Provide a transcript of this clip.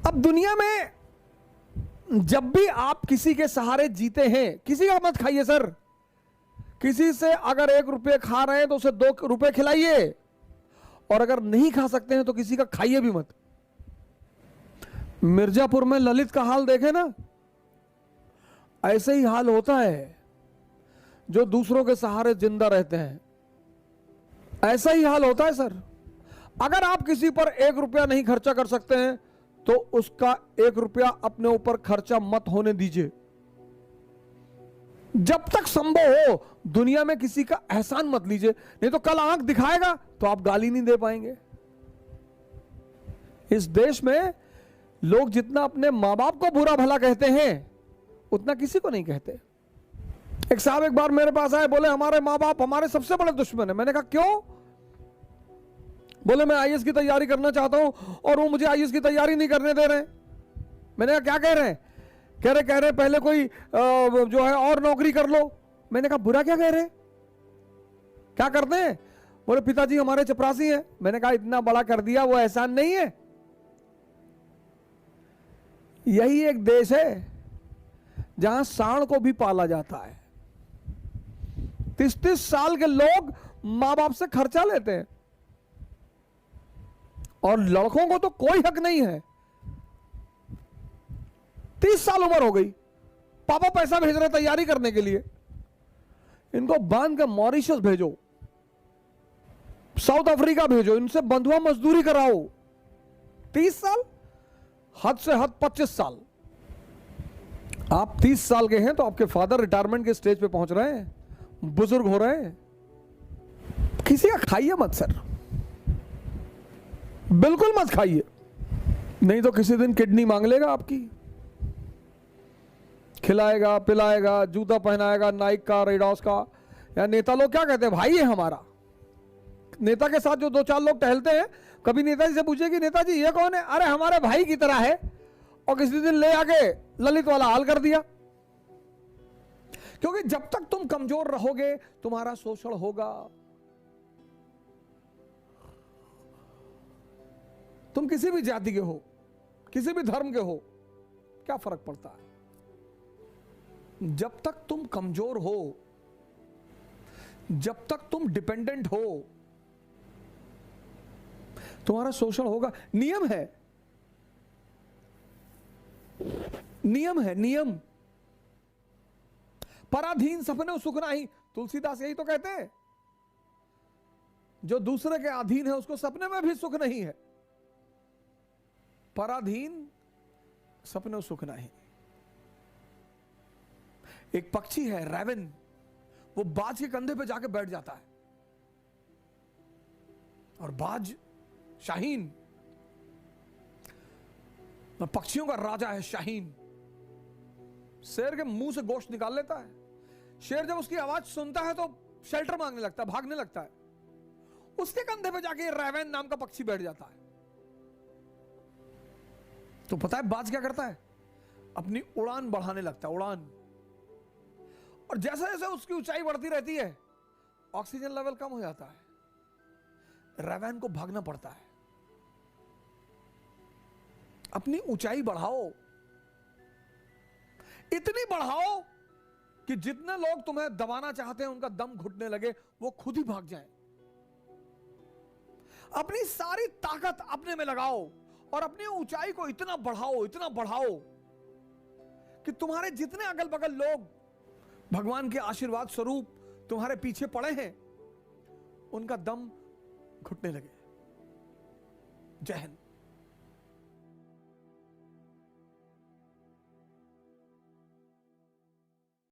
अब दुनिया में जब भी आप किसी के सहारे जीते हैं, किसी का मत खाइए सर। किसी से अगर 1 रुपये खा रहे हैं तो उसे 2 रुपये खिलाइए, और अगर नहीं खा सकते हैं तो किसी का खाइए भी मत। मिर्जापुर में ललित का हाल देखे ना, ऐसे ही हाल होता है जो दूसरों के सहारे जिंदा रहते हैं, ऐसा ही हाल होता है सर। अगर आप किसी पर 1 रुपया नहीं खर्चा कर सकते हैं तो उसका 1 रुपया अपने ऊपर खर्चा मत होने दीजिए। जब तक संभव हो दुनिया में किसी का एहसान मत लीजिए, नहीं तो कल आंख दिखाएगा तो आप गाली नहीं दे पाएंगे। इस देश में लोग जितना अपने मां बाप को बुरा भला कहते हैं उतना किसी को नहीं कहते। एक साहब एक बार मेरे पास आए, बोले हमारे मां बाप हमारे सबसे बड़े दुश्मन है। मैंने कहा क्यों? बोले मैं आईएएस की तैयारी करना चाहता हूं और वो मुझे आईएएस की तैयारी नहीं करने दे रहे। मैंने कहा क्या कह रहे हैं? कह रहे पहले कोई जो है और नौकरी कर लो। मैंने कहा बुरा क्या कह रहे? क्या करते हैं? बोले पिताजी हमारे चपरासी हैं। मैंने कहा इतना बड़ा कर दिया, वो एहसान नहीं है? यही एक देश है जहां सांड को भी पाला जाता है। 30-30 साल के लोग मां बाप से खर्चा लेते हैं, और लड़कों को तो कोई हक नहीं है। 30 साल उम्र हो गई, पापा पैसा भेज रहे तैयारी करने के लिए, इनको बांध के मॉरिशस भेजो, साउथ अफ्रीका भेजो, इनसे बंधुआ मजदूरी कराओ। 30 साल, हद से हद 25 साल। आप 30 साल के हैं तो आपके फादर रिटायरमेंट के स्टेज पे पहुंच रहे हैं, बुजुर्ग हो रहे हैं। किसी का खाइए मत सर, बिल्कुल मत खाइए, नहीं तो किसी दिन किडनी मांग लेगा आपकी। खिलाएगा पिलाएगा, जूता पहनाएगा नाइक का, रेडॉस का। या नेता लोग क्या कहते हैं, भाई है हमारा। नेता के साथ जो 2-4 लोग टहलते हैं, कभी नेताजी से पूछे कि नेताजी ये कौन है? अरे हमारे भाई की तरह है। और किसी दिन ले आके ललित वाला हाल कर दिया। क्योंकि जब तक तुम कमजोर रहोगे तुम्हारा शोषण होगा। तुम किसी भी जाति के हो, किसी भी धर्म के हो, क्या फर्क पड़ता है? जब तक तुम कमजोर हो, जब तक तुम डिपेंडेंट हो, तुम्हारा शोषण होगा। नियम है, नियम है, नियम। पराधीन सपने सुख नाही, तुलसीदास यही तो कहते हैं। जो दूसरे के अधीन है उसको सपने में भी सुख नहीं है। पराधीन सपने सुख नहीं। एक पक्षी है रैवन, वो बाज के कंधे पे जाके बैठ जाता है, और बाज शाहीन, पक्षियों का राजा है शाहीन, शेर के मुंह से गोश्त निकाल लेता है। शेर जब उसकी आवाज सुनता है तो शेल्टर मांगने लगता है, भागने लगता है। उसके कंधे पे जाके रैवन नाम का पक्षी बैठ जाता है। तो पता है बाज क्या करता है? अपनी उड़ान बढ़ाने लगता है, उड़ान। और जैसे जैसे उसकी ऊंचाई बढ़ती रहती है, ऑक्सीजन लेवल कम हो जाता है, रैवन को भागना पड़ता है। अपनी ऊंचाई बढ़ाओ, इतनी बढ़ाओ कि जितने लोग तुम्हें दबाना चाहते हैं उनका दम घुटने लगे, वो खुद ही भाग जाएं। अपनी सारी ताकत अपने में लगाओ और अपनी ऊंचाई को इतना बढ़ाओ कि तुम्हारे जितने अगल बगल लोग भगवान के आशीर्वाद स्वरूप तुम्हारे पीछे पड़े हैं, उनका दम घुटने लगे। जय हिंद।